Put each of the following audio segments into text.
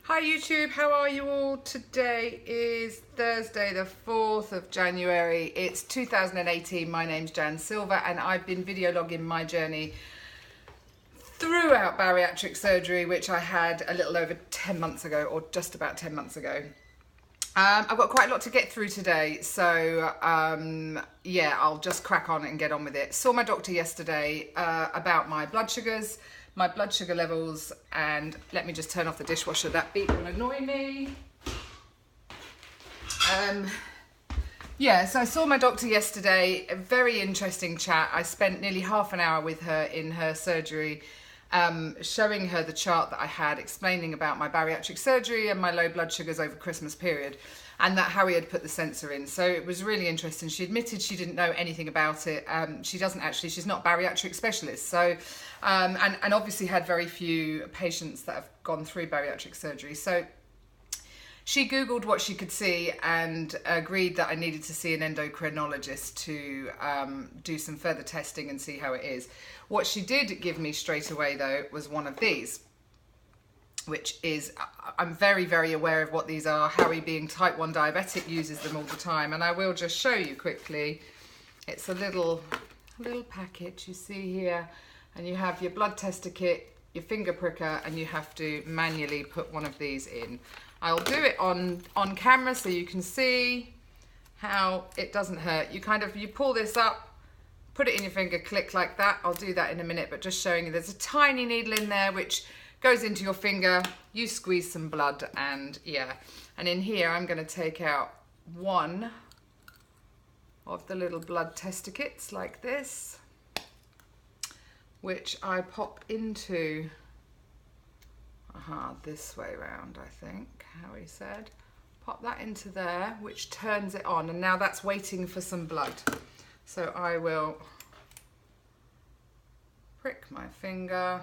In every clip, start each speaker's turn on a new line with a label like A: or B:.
A: Hi YouTube, how are you all? Today is Thursday the 4th of January. It's 2018. My name's Jan Silver and I've been video logging my journey throughout bariatric surgery, which I had a little over 10 months ago, or just about 10 months ago. I've got quite a lot to get through today, so yeah, I'll just crack on and get on with it. Saw my doctor yesterday about my blood sugars, my blood sugar levels, and let me just turn off the dishwasher. That beep will annoy me. Yeah, so I saw my doctor yesterday, a very interesting chat. I spent nearly half an hour with her in her surgery, showing her the chart that I had, explaining about my bariatric surgery and my low blood sugars over Christmas period, and that Harry had put the sensor in. So it was really interesting. She admitted she didn't know anything about it. She doesn't actually, she's not a bariatric specialist. So, and obviously had very few patients that have gone through bariatric surgery. So she Googled what she could see and agreed that I needed to see an endocrinologist to do some further testing and see how it is. What she did give me straight away though was one of these, which is, I'm very, very aware of what these are. Harry, being type 1 diabetic, uses them all the time, and I will just show you quickly. It's a little package you see here, and you have your blood tester kit, your finger pricker, and you have to manually put one of these in. I'll do it on camera so you can see how it doesn't hurt. You pull this up, put it in your finger, click like that. I'll do that in a minute, but just showing you there's a tiny needle in there which goes into your finger. You squeeze some blood, and yeah. And in here I'm going to take out one of the little blood tester kits like this, which I pop into this way round, I think Harry said. Pop that into there, which turns it on, and now that's waiting for some blood. So I will prick my finger.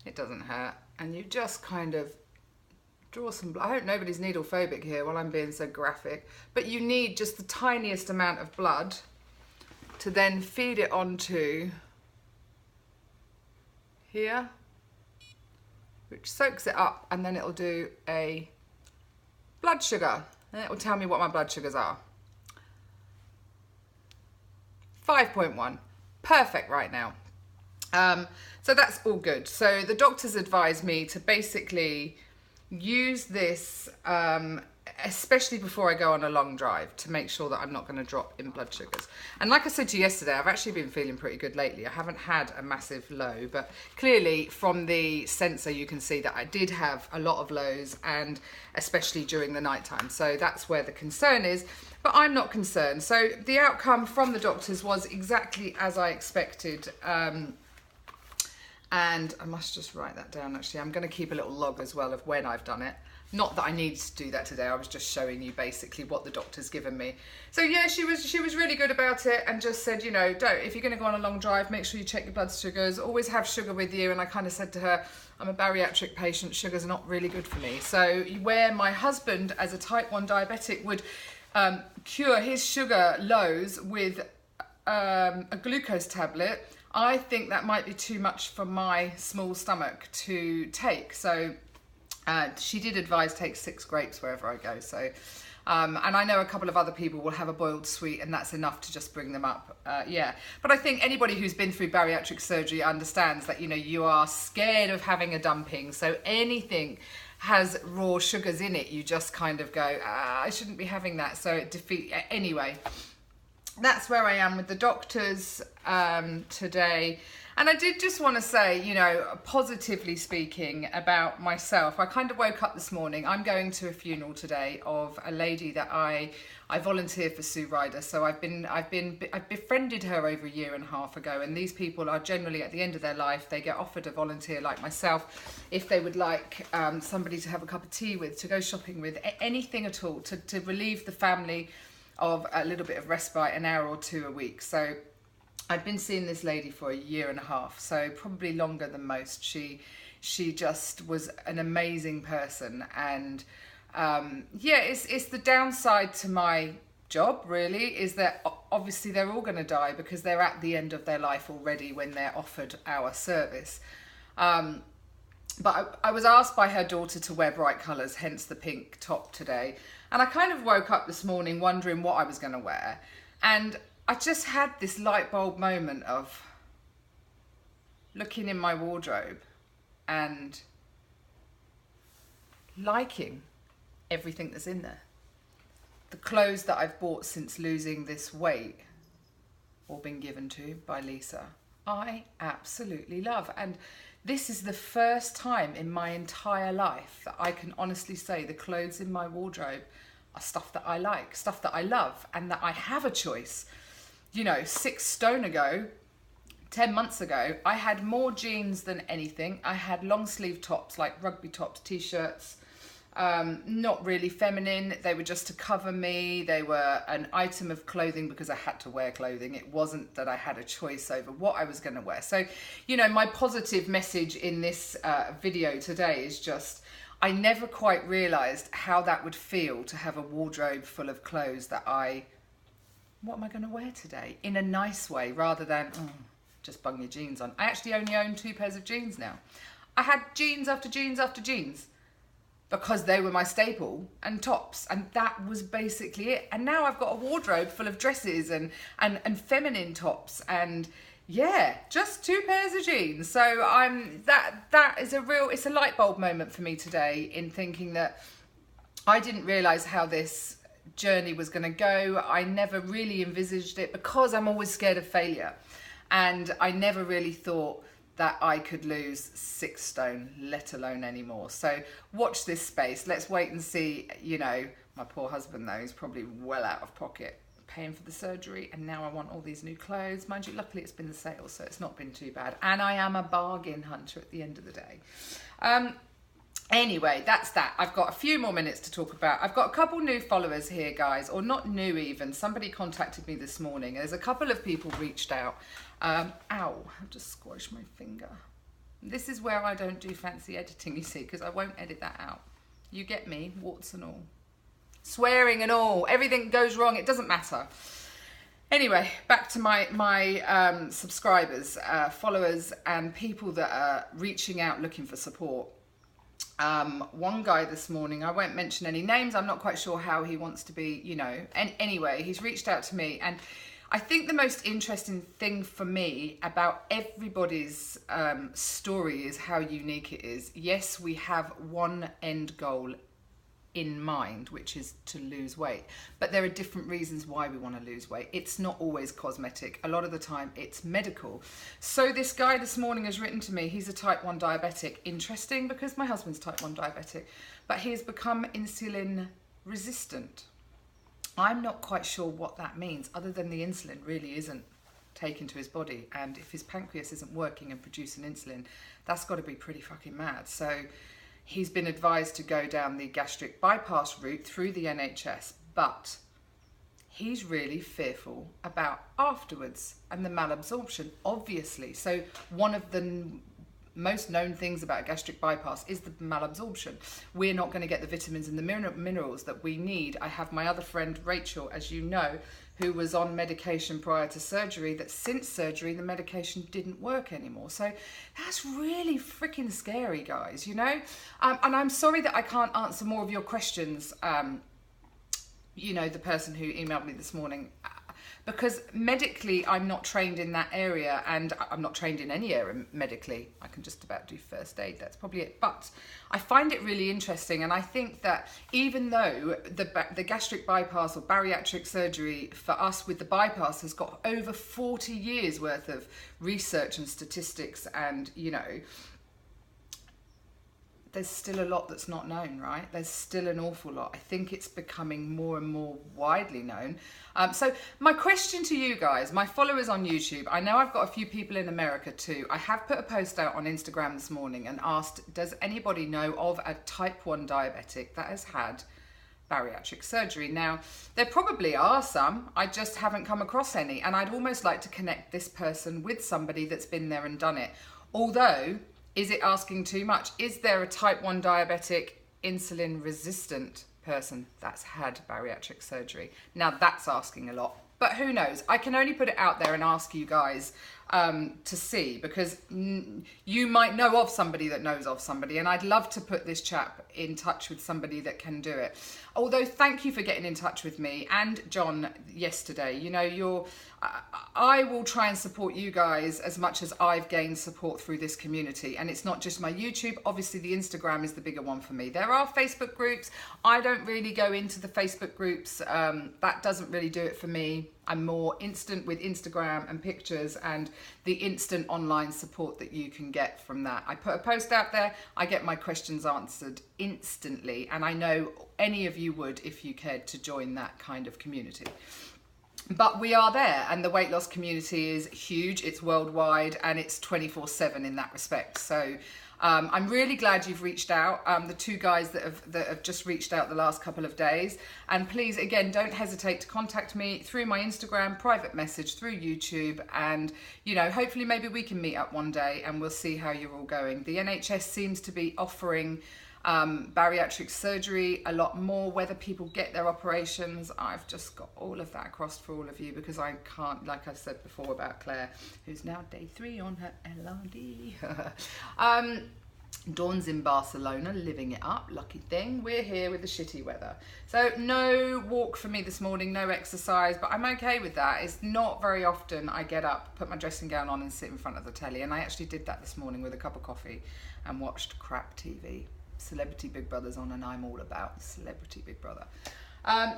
A: It doesn't hurt, and you just kind of draw some blood. I hope nobody's needle phobic here while I'm being so graphic, but you need just the tiniest amount of blood to then feed it onto here, which soaks it up, and then it'll do a blood sugar, and it will tell me what my blood sugars are. 5.1, perfect right now. So that's all good. So the doctors advised me to basically use this, especially before I go on a long drive, to make sure that I'm not going to drop in blood sugars. And like I said to you yesterday, I've actually been feeling pretty good lately. I haven't had a massive low, but clearly from the sensor you can see that I did have a lot of lows, and especially during the nighttime. So that's where the concern is, but I'm not concerned. So the outcome from the doctors was exactly as I expected. And I must just write that down actually. I'm going to keep a little log as well of when I've done it. Not that I need to do that today, I was just showing you basically what the doctor's given me. So yeah, she was really good about it, and just said, you know, if you're going to go on a long drive, make sure you check your blood sugars, always have sugar with you. And I kind of said to her, I'm a bariatric patient, sugar's not really good for me. So where my husband as a type 1 diabetic would cure his sugar lows with a glucose tablet, I think that might be too much for my small stomach to take. So she did advise take 6 grapes wherever I go. So, and I know a couple of other people will have a boiled sweet, and that's enough to just bring them up. Yeah, but I think anybody who's been through bariatric surgery understands that, you know, you are scared of having a dumping. So anything has raw sugars in it, you just kind of go, I shouldn't be having that. So it anyway. That's where I am with the doctors today. And I did just want to say, you know, positively speaking about myself, I kind of woke up this morning. I'm going to a funeral today of a lady that I volunteer for Sue Ryder. So I've befriended her over a year and a half ago, and these people are generally at the end of their life, they get offered a volunteer like myself if they would like somebody to have a cup of tea with, to go shopping with, anything at all to relieve the family of a little bit of respite, an hour or two a week. So I've been seeing this lady for a year and a half, so probably longer than most. She just was an amazing person, and yeah, it's the downside to my job really, is that obviously they're all going to die because they're at the end of their life already when they're offered our service. But I was asked by her daughter to wear bright colours, hence the pink top today. And I kind of woke up this morning wondering what I was going to wear. And I just had this light bulb moment of looking in my wardrobe and liking everything that's in there. The clothes that I've bought since losing this weight, or been given to by Lisa, I absolutely love. And this is the first time in my entire life that I can honestly say the clothes in my wardrobe are stuff that I like, stuff that I love, and that I have a choice. You know, 6 stone ago, 10 months ago, I had more jeans than anything. I had long sleeve tops, like rugby tops, t-shirts, not really feminine. They were just to cover me. They were an item of clothing because I had to wear clothing. It wasn't that I had a choice over what I was going to wear. So, you know, my positive message in this video today is just, I never quite realised how that would feel to have a wardrobe full of clothes that what am I going to wear today? In a nice way, rather than, just bung your jeans on. I actually only own 2 pairs of jeans now. I had jeans after jeans after jeans because they were my staple, and tops, and that was basically it. And now I've got a wardrobe full of dresses and feminine tops, and yeah, just 2 pairs of jeans. So that is it's a light bulb moment for me today, in thinking that I didn't realise how this journey was going to go. I never really envisaged it because I'm always scared of failure, and I never really thought that I could lose 6 stone, let alone any more. So watch this space. Let's wait and see. You know, my poor husband though is probably well out of pocket paying for the surgery, and now I want all these new clothes. Mind you, luckily it's been the sale, so it's not been too bad, and I am a bargain hunter at the end of the day. Anyway, that's that. I've got a few more minutes to talk about. I've got a couple new followers here, guys, or not new even. Somebody contacted me this morning. There's a couple of people reached out. Ow, I've just squashed my finger. This is where I don't do fancy editing, you see, because I won't edit that out. You get me, warts and all. Swearing and all, everything goes wrong, it doesn't matter. Anyway, back to my subscribers, followers, and people that are reaching out looking for support. One guy this morning, I won't mention any names, I'm not quite sure how he wants to be, you know, and anyway, he's reached out to me, and I think the most interesting thing for me about everybody's story is how unique it is. Yes, we have one end goal in mind, which is to lose weight, but there are different reasons why we want to lose weight. It's not always cosmetic. A lot of the time it's medical. So this guy this morning has written to me. He's a type 1 diabetic. Interesting, because my husband's type 1 diabetic, but he has become insulin resistant. I'm not quite sure what that means, other than the insulin really isn't taken to his body, and if his pancreas isn't working and producing insulin, that's got to be pretty fucking mad. So he's been advised to go down the gastric bypass route through the NHS, but he's really fearful about afterwards and the malabsorption, obviously. So one of the most known things about gastric bypass is the malabsorption. We're not going to get the vitamins and the minerals that we need. I have my other friend Rachel, as you know, who was on medication prior to surgery, that since surgery the medication didn't work anymore. So that's really freaking scary, guys, you know. And I'm sorry that I can't answer more of your questions, you know, the person who emailed me this morning, because medically I'm not trained in that area, and I'm not trained in any area medically. I can just about do first aid, that's probably it. But I find it really interesting, and I think that even though the gastric bypass or bariatric surgery for us with the bypass has got over 40 years worth of research and statistics, and you know, there's still a lot that's not known, right? There's still an awful lot. I think it's becoming more and more widely known. So my question to you guys, my followers on YouTube, I know I've got a few people in America too. I have put a post out on Instagram this morning and asked, does anybody know of a type 1 diabetic that has had bariatric surgery? Now, there probably are some, I just haven't come across any, and I'd almost like to connect this person with somebody that's been there and done it. Although, is it asking too much? Is there a type 1 diabetic insulin resistant person that's had bariatric surgery? Now that's asking a lot, but who knows? I can only put it out there and ask you guys to see, because you might know of somebody that knows of somebody, and I'd love to put this chap in touch with somebody that can do it. Although, thank you for getting in touch with me and John yesterday. You know, I will try and support you guys as much as I've gained support through this community. And it's not just my YouTube. Obviously, the Instagram is the bigger one for me. There are Facebook groups. I don't really go into the Facebook groups. That doesn't really do it for me. I'm more instant with Instagram and pictures and the instant online support that you can get from that. I put a post out there, I get my questions answered instantly, and I know any of you would if you cared to join that kind of community. But we are there, and the weight loss community is huge, it's worldwide, and it's 24/7 in that respect. So I'm really glad you've reached out, the two guys that have just reached out the last couple of days. And please, again, don't hesitate to contact me through my Instagram, private message, through YouTube, and, you know, hopefully maybe we can meet up one day and we'll see how you're all going. The NHS seems to be offering bariatric surgery a lot more, whether people get their operations. I've just got all of that across for all of you, because I can't, like I said before about Claire, who's now day 3 on her LRD. Dawn's in Barcelona, living it up, lucky thing. We're here with the shitty weather. So no walk for me this morning, no exercise, but I'm okay with that. It's not very often I get up, put my dressing gown on and sit in front of the telly, and I actually did that this morning with a cup of coffee and watched crap TV. Celebrity Big Brother's on, and I'm all about Celebrity Big Brother.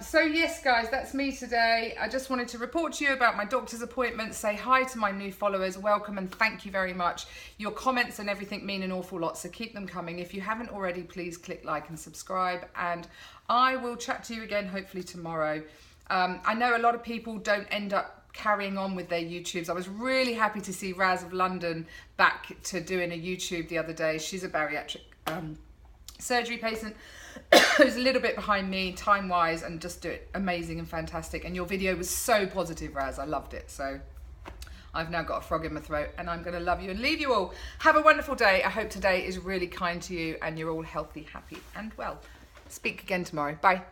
A: So yes, guys, that's me today. I just wanted to report to you about my doctor's appointment, say hi to my new followers, welcome and thank you very much. Your comments and everything mean an awful lot, so keep them coming. If you haven't already, please click like and subscribe, and I will chat to you again hopefully tomorrow. I know a lot of people don't end up carrying on with their YouTubes. I was really happy to see Raz of London back to doing a YouTube the other day. She's a bariatric surgery patient who's a little bit behind me time wise, and just do it amazing and fantastic. And your video was so positive, Raz. I loved it. So I've now got a frog in my throat, and I'm going to love you and leave you all. Have a wonderful day. I hope today is really kind to you and you're all healthy, happy and well. Speak again tomorrow. Bye.